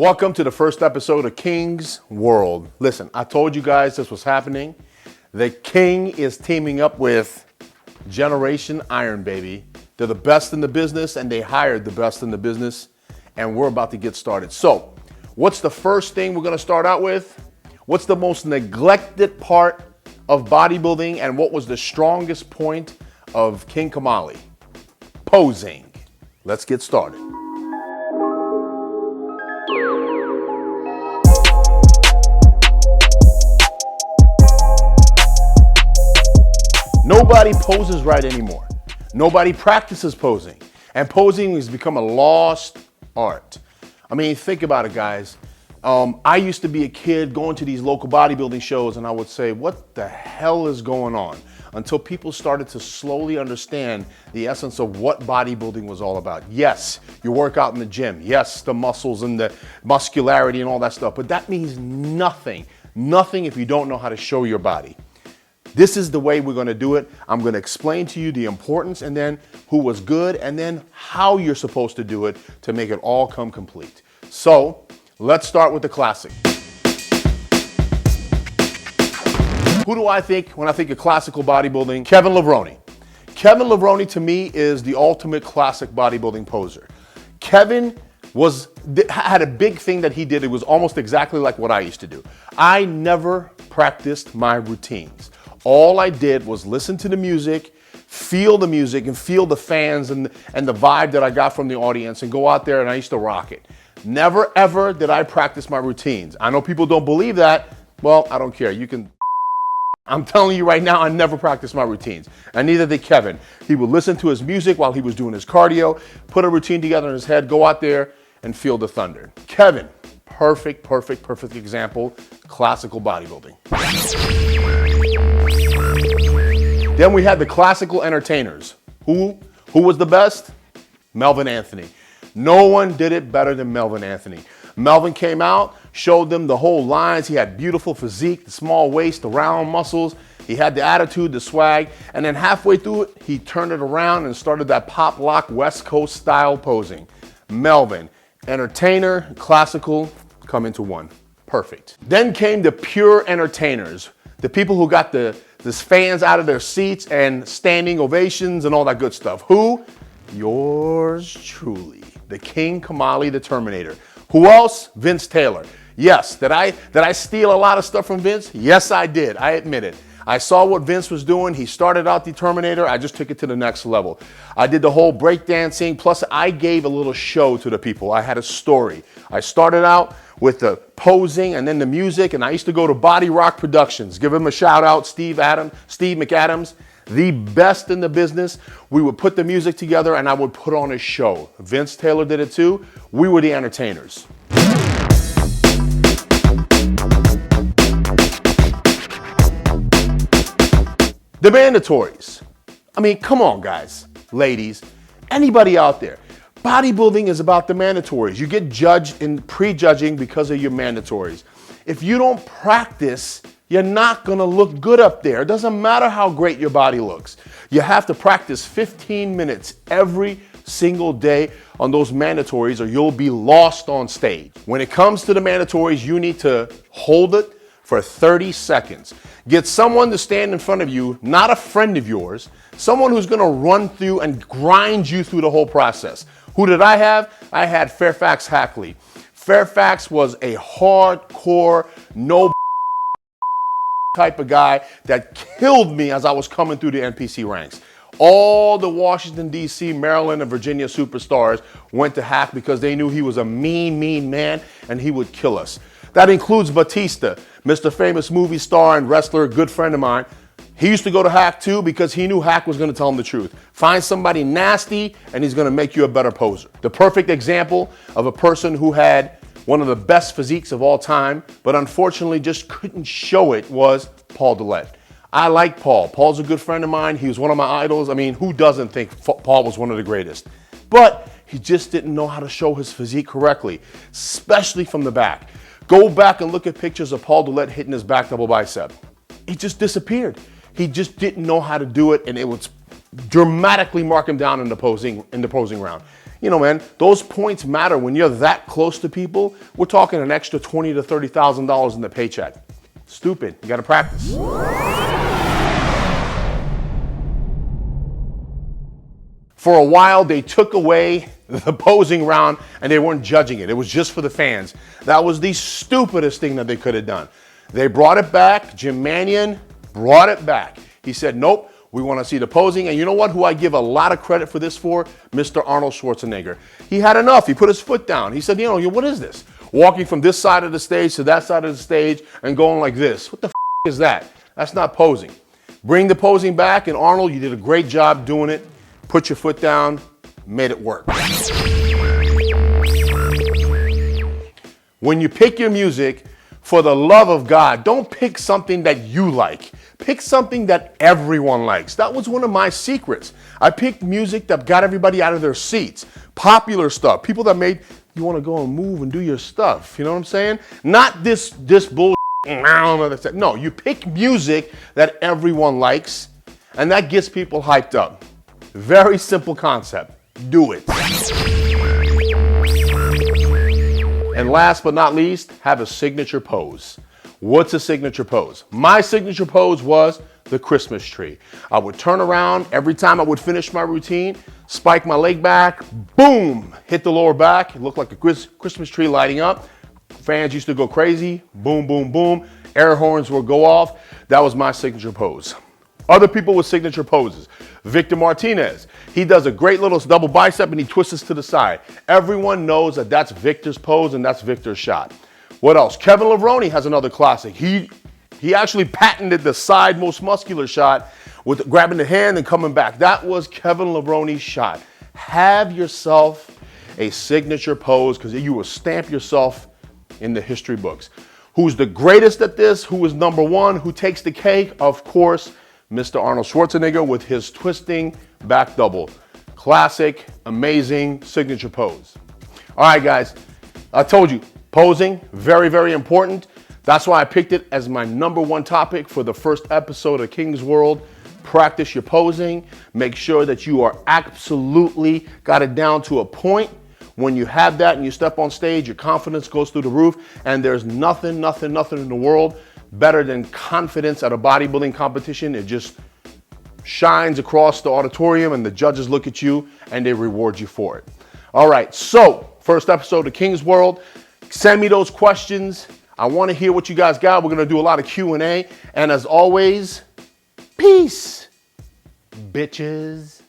Welcome to the first episode of King's World. Listen, I told you guys this was happening. The King is teaming up with Generation Iron, baby. They're the best in the business and they hired the best in the business and we're about to get started. So, what's the first thing we're gonna start out with? What's the most neglected part of bodybuilding and what was the strongest point of King Kamali? Posing. Let's get started. Nobody poses right anymore. Nobody practices posing. And posing has become a lost art. I mean, think about it, guys. I used to be a kid going to these local bodybuilding shows and I would say, what the hell is going on? Until people started to slowly understand the essence of what bodybuilding was all about. Yes, you work out in the gym. Yes, the muscles and the muscularity and all that stuff. But that means nothing. Nothing if you don't know how to show your body. This is the way we're gonna do it. I'm gonna explain to you the importance and then who was good and then how you're supposed to do it to make it all come complete. So let's start with the classic. Who do I think when I think of classical bodybuilding? Kevin Levrone. Kevin Levrone to me is the ultimate classic bodybuilding poser. Kevin had a big thing that he did. It was almost exactly like what I used to do. I never practiced my routines. All I did was listen to the music, feel the music and feel the fans and the vibe that I got from the audience and go out there and I used to rock it. Never ever did I practice my routines. I know people don't believe that. Well, I don't care. You can. I'm telling you right now, I never practiced my routines. And neither did Kevin. He would listen to his music while he was doing his cardio, put a routine together in his head, go out there and feel the thunder. Kevin, perfect example, classical bodybuilding. Then we had the classical entertainers. Who was the best? Melvin Anthony. No one did it better than Melvin Anthony. Melvin came out, showed them the whole lines. He had beautiful physique, the small waist, the round muscles. He had the attitude, the swag. And then halfway through it, he turned it around and started that pop lock West Coast style posing. Melvin, entertainer, classical, come into one. Perfect. Then came the pure entertainers. The people who got the fans out of their seats and standing ovations and all that good stuff. Who? Yours truly, the King Kamali, the Terminator. Who else? Vince Taylor. Yes, did I steal a lot of stuff from Vince? Yes, I did. I admit it. I saw what Vince was doing. He started out the Terminator. I just took it to the next level. I did the whole breakdancing. Plus, I gave a little show to the people. I had a story. I started out with the posing and then the music, and I used to go to Body Rock Productions. Give him a shout out, Steve McAdams, the best in the business. We would put the music together and I would put on a show. Vince Taylor did it too. We were the entertainers. The mandatories. I mean, come on, guys, ladies, anybody out there. Bodybuilding is about the mandatories. You get judged in prejudging because of your mandatories. If you don't practice, you're not gonna look good up there. It doesn't matter how great your body looks. You have to practice 15 minutes every single day on those mandatories or you'll be lost on stage. When it comes to the mandatories, you need to hold it for 30 seconds. Get someone to stand in front of you, not a friend of yours, someone who's gonna run through and grind you through the whole process. Who did I have? I had Fairfax Hackley. Fairfax was a hardcore, no type of guy that killed me as I was coming through the NPC ranks. All the Washington, D.C., Maryland, and Virginia superstars went to Hack because they knew he was a mean man and he would kill us. That includes Batista, Mr. Famous movie star and wrestler, good friend of mine. He used to go to Hack too because he knew Hack was gonna tell him the truth. Find somebody nasty and he's gonna make you a better poser. The perfect example of a person who had one of the best physiques of all time, but unfortunately just couldn't show it was Paul Dillette. I like Paul. Paul's a good friend of mine. He was one of my idols. I mean, who doesn't think Paul was one of the greatest? But he just didn't know how to show his physique correctly, especially from the back. Go back and look at pictures of Paul Dillette hitting his back double bicep. He just disappeared. He just didn't know how to do it, and it would dramatically mark him down in the posing round. You know, man, those points matter when you're that close to people. We're talking an extra $20,000 to $30,000 in the paycheck. Stupid. You got to practice. For a while, they took away the posing round and they weren't judging it. It was just for the fans. That was the stupidest thing that they could have done. They brought it back. Jim Mannion brought it back. He said, nope, we want to see the posing. And you know what? Who I give a lot of credit for this for? Mr. Arnold Schwarzenegger. He had enough. He put his foot down. He said, you know, what is this? Walking from this side of the stage to that side of the stage and going like this. What the is that? That's not posing. Bring the posing back. And Arnold, you did a great job doing it. Put your foot down, made it work. When you pick your music, for the love of God, don't pick something that you like. Pick something that everyone likes. That was one of my secrets. I picked music that got everybody out of their seats. Popular stuff. People that made you want to go and move and do your stuff. You know what I'm saying? Not this bull. No, you pick music that everyone likes, and that gets people hyped up. Very simple concept. Do it. And last but not least, have a signature pose. What's a signature pose? My signature pose was the Christmas tree. I would turn around every time I would finish my routine, spike my leg back, boom, hit the lower back. It looked like a Christmas tree lighting up. Fans used to go crazy. Boom, boom, boom. Air horns would go off. That was my signature pose. Other people with signature poses. Victor Martinez, he does a great little double bicep and he twists to the side. Everyone knows that that's Victor's pose and that's Victor's shot. What else? Kevin Levrone has another classic. He actually patented the side most muscular shot with grabbing the hand and coming back. That was Kevin Levrone's shot. Have yourself a signature pose because you will stamp yourself in the history books. Who's the greatest at this? Who is number one? Who takes the cake? Of course, Mr. Arnold Schwarzenegger with his twisting back double. Classic, amazing signature pose. All right, guys, I told you, posing, very, very important. That's why I picked it as my number one topic for the first episode of King's World. Practice your posing. Make sure that you are absolutely got it down to a point. When you have that and you step on stage, your confidence goes through the roof, and there's nothing in the world better than confidence at a bodybuilding competition. It just shines across the auditorium and the judges look at you and they reward you for it. All right, so first episode of King's World. Send me those questions. I want to hear what you guys got. We're going to do a lot of Q&A. And as always, peace, bitches.